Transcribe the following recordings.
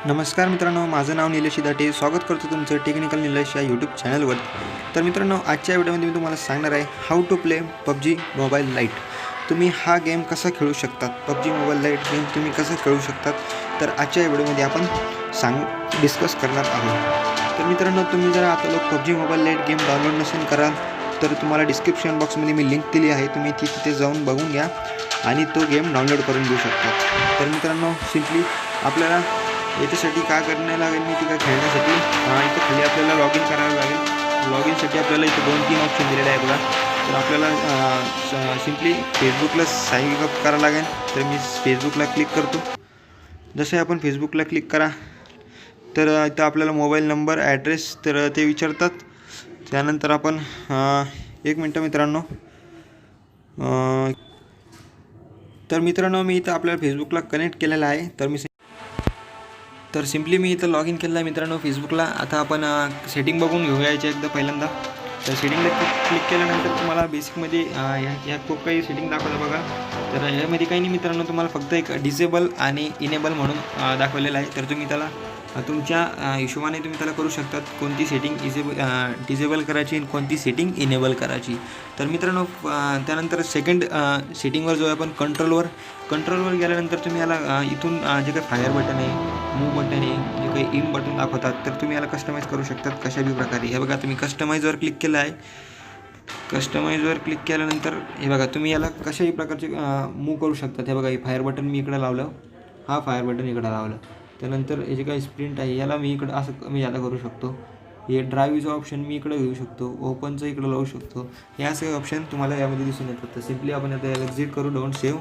नमस्कार मित्रांनो, माझं नाव निलेश दाटे. स्वागत करतो तुमचं टेक्निकल निलेश या यूट्यूब चॅनलवर. तर मित्रांनो, आजच्या व्हिडिओमध्ये मी तुम्हाला सांगणार आहे how to play PUBG mobile lite. तुम्ही हा गेम कसा खेळू शकतात, पबजी मोबाईल लाईट गेम तुम्ही कसं खेळू शकतात, तर आजच्या व्हिडिओमध्ये आपण डिस्कस करणार आहोत. तर मित्रांनो, तुम्ही जर आता लोक PUBG mobile light game download नसेल कराल तर तुम्हाला डिस्क्रिप्शन बॉक्समध्ये मी लिंक दिली आहे, तुम्ही तिथे जाऊन बघून घ्या आणि तो गेम डाउनलोड करून घेऊ शकतात. तर मित्रांनो, सिम्पली आपल्याला याच्यासाठी काय करायला लागेल मी का खेळण्यासाठी इथं खाली आपल्याला लॉग इन करावं लागेल. लॉग इनसाठी आपल्याला इथं 2-3 ऑप्शन दिलेले आहे बघा. तर आपल्याला सिम्पली फेसबुकला साइन अप करावं लागेल. तर मी फेसबुकला क्लिक करतो. जसं आपण फेसबुकला क्लिक करा तर इथं आपल्याला मोबाईल नंबर ॲड्रेस तर ते विचारतात. त्यानंतर आपण एक मिनटं मित्रांनो, तर मित्रांनो मी इथं आपल्याला फेसबुकला कनेक्ट केलेलं आहे. तर सिम्पली मी इथं लॉग इन केलं आहे मित्रांनो फेसबुकला. आता आपण सेटिंग बघून घेऊया एकदा पहिल्यांदा. तर सेटिंगला क्लिक केल्यानंतर तुम्हाला बेसिकमध्ये ह्या खूप काही सेटिंग दाखवलं बघा. तर यामध्ये काही नाही मित्रांनो, तुम्हाला फक्त एक डिसेबल आणि इनेबल म्हणून दाखवलेलं आहे. तर तुम्ही त्याला तुमच्या हिशोबाने तुम्ही त्याला करू शकतात, कोणती सेटिंग डिसेबल करायची आणि कोणती सेटिंग इनेबल करायची. तर मित्रांनो, त्यानंतर सेकंड सेटिंगवर जो आहे आपण कंट्रोलवर गेल्यानंतर तुम्ही याला इथून जे काही फायर बटन आहे, मूव बटन आहे, जे काही इन बटन दाखवतात, तर तुम्ही याला कस्टमाइज करू शकतात कशाही प्रकारे. हे बघा, तुम्ही कस्टमाइजवर क्लिक केलं आहे. कस्टमाइजवर क्लिक केल्यानंतर हे बघा, तुम्ही याला कशाही प्रकारचे मूव करू शकतात. हे बघा, हे फायर बटन मी इकडं लावलं, हा फायर बटन इकडं लावलं. त्यानंतर हे जे काही स्प्रिंट आहे याला मी इकडं असं मी याला करू शकतो. हे ड्राईव्हचं ऑप्शन मी इकडं घेऊ शकतो, ओपनचं इकडं लावू शकतो. हे असे ऑप्शन तुम्हाला यामध्ये दिसून येतात. तर सिम्पली आपण आता याला एक्झिट करू, डोंट सेव्ह.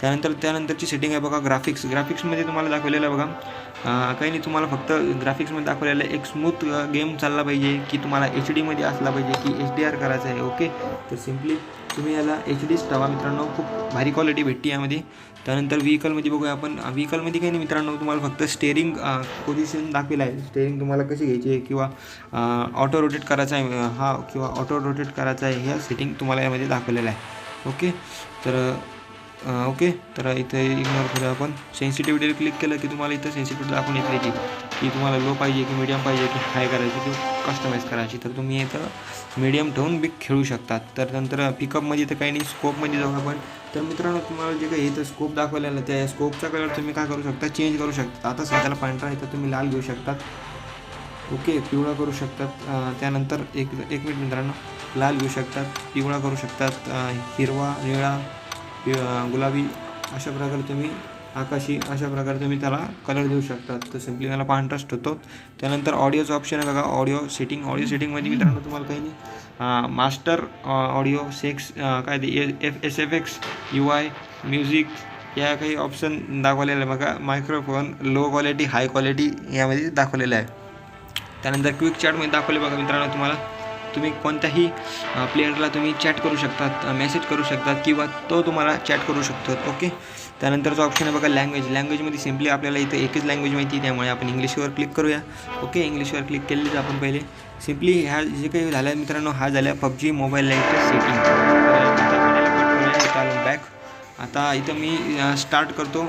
त्यानंतरची सेटिंग आहे बघा ग्राफिक्समध्ये तुम्हाला दाखवलेलं आहे बघा. काही नाही, तुम्हाला फक्त ग्राफिक्समध्ये दाखवलेलं आहे एक स्मूथ गेम चालला पाहिजे, की तुम्हाला HD असला पाहिजे, की HDR करायचं आहे. ओके, तर सिम्पली तुम्ही याला HDच ठेवा मित्रांनो, खूप भारी क्वालिटी भेटते यामध्ये. त्यानंतर व्हेकलमध्ये बघूया आपण. व्हेकलमध्ये काही नाही मित्रांनो, तुम्हाला फक्त स्टेअरिंग पोझिशन दाखवेलं आहे. स्टेअरिंग तुम्हाला कशी घ्यायची आहे किंवा ऑटो रोटेट करायचा आहे हा किंवा ऑटो रोटेट करायचा आहे, ह्या सेटिंग तुम्हाला यामध्ये दाखवलेलं आहे. ओके, तर इथे इग्नोर करूया आपण. सेन्सिटिव्हिटीवर क्लिक केलं की तुम्हाला इथं सेन्सिटिव्हिटी दाखवून येते की तुम्हाला लो पाहिजे, की मीडियम पाहिजे, की हाय करायची, की कस्टमाइज करायची. तर तुम्ही इथं मीडियम ठेवून बी खेळू शकतात. तर नंतर पिकअपमध्ये तर काही नाही, स्कोपमध्ये जाऊ आपण. तर मित्रांनो, तुम्हाला जे काही इथं स्कोप दाखवलेलं त्या स्कोपचा कलर तुम्ही काय करू शकता, चेंज करू शकता. आता सध्याला पांढरा इथं तुम्ही लाल घेऊ शकतात. ओके, पिवळा करू शकतात. त्यानंतर एक मिनिट मित्रांनो, लाल घेऊ शकतात, पिवळा करू शकतात, हिरवा, निळा, गुलाबी, अशा प्रकारे तुम्ही आकाशी, अशा प्रकारे तुम्ही त्याला कलर देऊ शकतात. तर सिम्पली त्याला पांढराच ठेवतो. त्यानंतर ऑडिओचं ऑप्शन आहे बघा, ऑडिओ सेटिंगमध्ये मित्रांनो तुम्हाला काही नाही, मास्टर ऑडिओ काय ते SFX UI म्युझिक या काही ऑप्शन दाखवलेलं आहे बघा. Microphone low quality, high quality यामध्ये दाखवलेलं आहे. त्यानंतर क्विक चॅटमध्ये दाखवले बघा मित्रांनो, तुम्ही कोणत्याही प्लेयरला तुम्ही चॅट करू शकतात, मेसेज करू शकतात किंवा तो तुम्हाला चॅट करू शकतो. ओके, त्यानंतरचा ऑप्शन आहे बघा लँग्वेजमध्ये सिम्पली आपल्याला इथं एकच लँग्वेज माहिती आहे, त्यामुळे आपण इंग्लिशवर क्लिक करूया. ओके, इंग्लिशवर क्लिक केलेच आपण पहिले. सिम्पली ह्या जे काही झालं मित्रांनो, हा झाल्या PUBG mobile light setting. Back. आता इथं मी स्टार्ट करतो.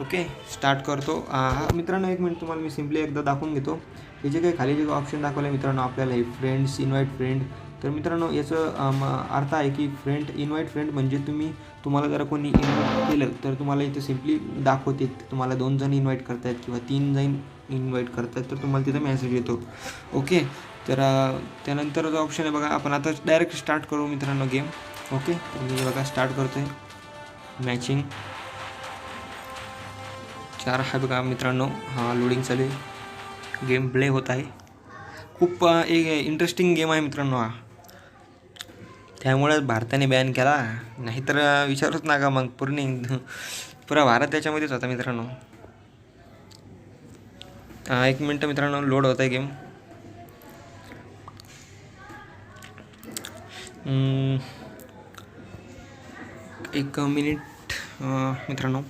ओके, स्टार्ट करतो. हा मित्रांनो, एक मिनिट तुम्हाला मी सिम्पली एकदा दाखवून घेतो. हे जे काही खाली जे ऑप्शन दाखवलं मित्रांनो आपल्याला, हे फ्रेंड्स, इन्व्हाइट फ्रेंड. तर मित्रांनो, याचं अर्थ आहे की इन्व्हाइट फ्रेंड म्हणजे तुम्हाला जर कोणी इन्व्हाइट केलं तर तुम्हाला इथं सिम्पली दाखवते, तुम्हाला 2 जण इन्व्हाइट करतायत किंवा 3 जण इन्व्हाइट करतायत, तर तुम्हाला तिथं मेसेज येतो. ओके, तर त्यानंतर जो ऑप्शन आहे बघा, आपण आता डायरेक्ट स्टार्ट करू मित्रांनो गेम. ओके, तर मी बघा स्टार्ट करतो आहे. मॅचिंग 4 आहे बघा मित्रांनो, हा लोडिंग चालू आहे, गेम प्ले होत आहे. खूप एक इंटरेस्टिंग गेम आहे मित्रांनो हा, त्यामुळे भारताने बॅन केला, नाहीतर विचारूच नका मग, पुरा भारत त्याच्यामध्येच होता मित्रांनो. एक मिनटं मित्रांनो, लोड होत आहे गेम. एक मिनिट मित्रांनो.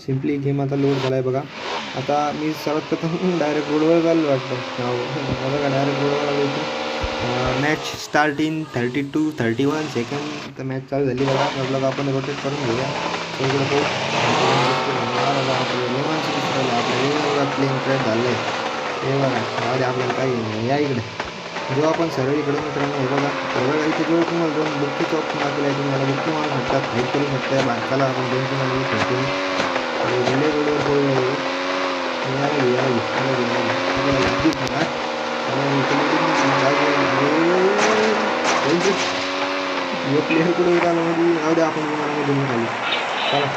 सिम्पली गेम आता लोड झाला आहे बघा. आता मी सर्वात प्रथम डायरेक्ट रोडवर जायला वाटतं, बघा डायरेक्ट रोडवर आलो इथे. Match start in 32-31 second. तर मॅच चालू झाली बघा. मतलब आपण रोटेट करून घेऊया सगळं तो आपल्याला प्लेन क्रॅश झालं आहे हे बघा. आपल्याला काही नाही या इकडे जेव्हा आपण सर्व इकडे मित्रांनो हे बघा बघा इथे जेव्हा तुम्हाला दोन बुक्कीचं ऑप्शन दाखवलं आहे तुम्हाला बुक्की मारू शकतात हाईट करू शकता. बारकाला आपण दोन तुम्हाला खेळतो रिले रोडवर बोललो प्लेअर कुठे उडाला मध्ये जाऊ द्या आपण तुम्हाला घेऊन खाली चला.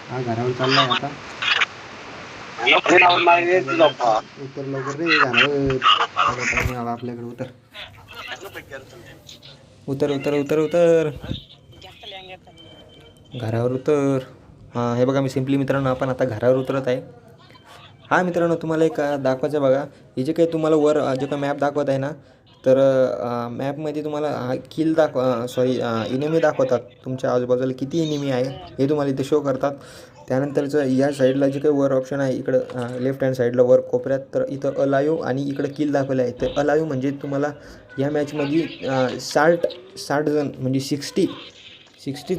हा घरावर चाललाय आता उतर लवकर रे घरावर आपल्याकडे उतर उतर उतर उतर उतर घरावर उतर. हां हे बघा मी सिम्पली मित्रांनो आपण आता घरावर उतरत आहे. हा मित्रांनो तुम्हाला एक दाखवायचं बघा हे जे काही तुम्हाला वर जे काही मॅप दाखवत आहे ना तर मॅपमध्ये तुम्हाला किल इनिमी दाखवतात तुमच्या आजूबाजूला किती इनिमी आहे हे तुम्हाला इथे शो करतात. त्यानंतरचं या साईडला जे काही वर ऑप्शन आहे इकडं लेफ्ट हँड साईडला वर कोपऱ्यात तर इथं अलायू आणि इकडं किल दाखवलं आहे. तर अलायू म्हणजे तुम्हाला या मॅचमध्ये 60 जण म्हणजे 60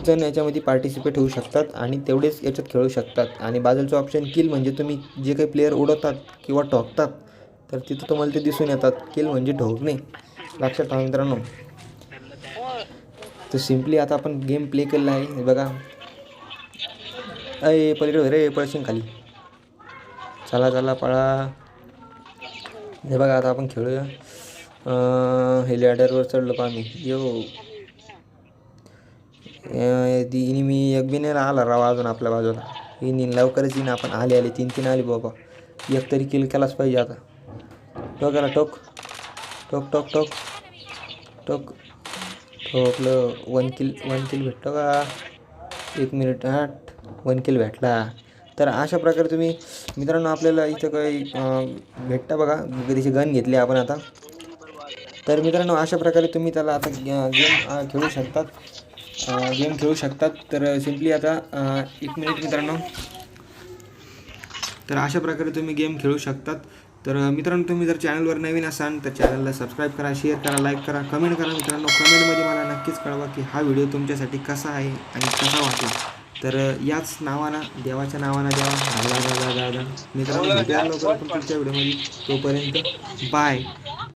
जण याच्यामध्ये पार्टिसिपेट होऊ शकतात आणि तेवढेच याच्यात खेळू शकतात. आणि बाजूचं ऑप्शन किल म्हणजे तुम्ही जे काही प्लेयर उडवतात किंवा ठोकतात तर तिथं तुम्हाला ते दिसून येतात. किल म्हणजे ठोकणे लक्षात ठेवा मित्रांनो. तर सिम्पली आता आपण गेम प्ले केलेला आहे बघा. अय पलीकडे रे पळशीन खाली चला चला पळा. हे बघा आता आपण खेळूया. हेलिकॉप्टरवर चढलो का आम्ही यो ती इनिमी एक बी नाही आला राव अजून आपल्या बाजूला. इनिन लवकरच येईन आपण आले 3 आली बाबा. एक तरी किल केलाच पाहिजे आता. टोकाला टोक टोक टोक टोक टोक ठोकलं. 1 किल भेटतो का 1 मिनिट 1 किल भेटला. तर अशा प्रकारे तुम्ही मित्रांनो आपल्याला इथं काही भेटतं बघा. त्याची गन घेतली आपण आता. तर मित्रांनो अशा प्रकारे तुम्ही त्याला आता गेम खेळू शकतात. तर सिम्पली आता 1 मिनिट मित्रांनो. तर अशा प्रकारे तुम्ही गेम खेळू शकतात. तर मित्रांनो तुम्ही जर चॅनलवर नवीन असाल तर चॅनलला सबस्क्राईब करा, शेअर करा, लाईक करा, कमेंट करा. मित्रांनो कमेंटमध्ये मला नक्कीच कळवा की हा व्हिडिओ तुमच्यासाठी कसा आहे आणि कसा वाटला. तर याच नावानं देवाच्या नावानं द्यावा. मित्रांनो भेटूया लवकर आपण पुढच्या व्हिडिओमध्ये. तोपर्यंत बाय.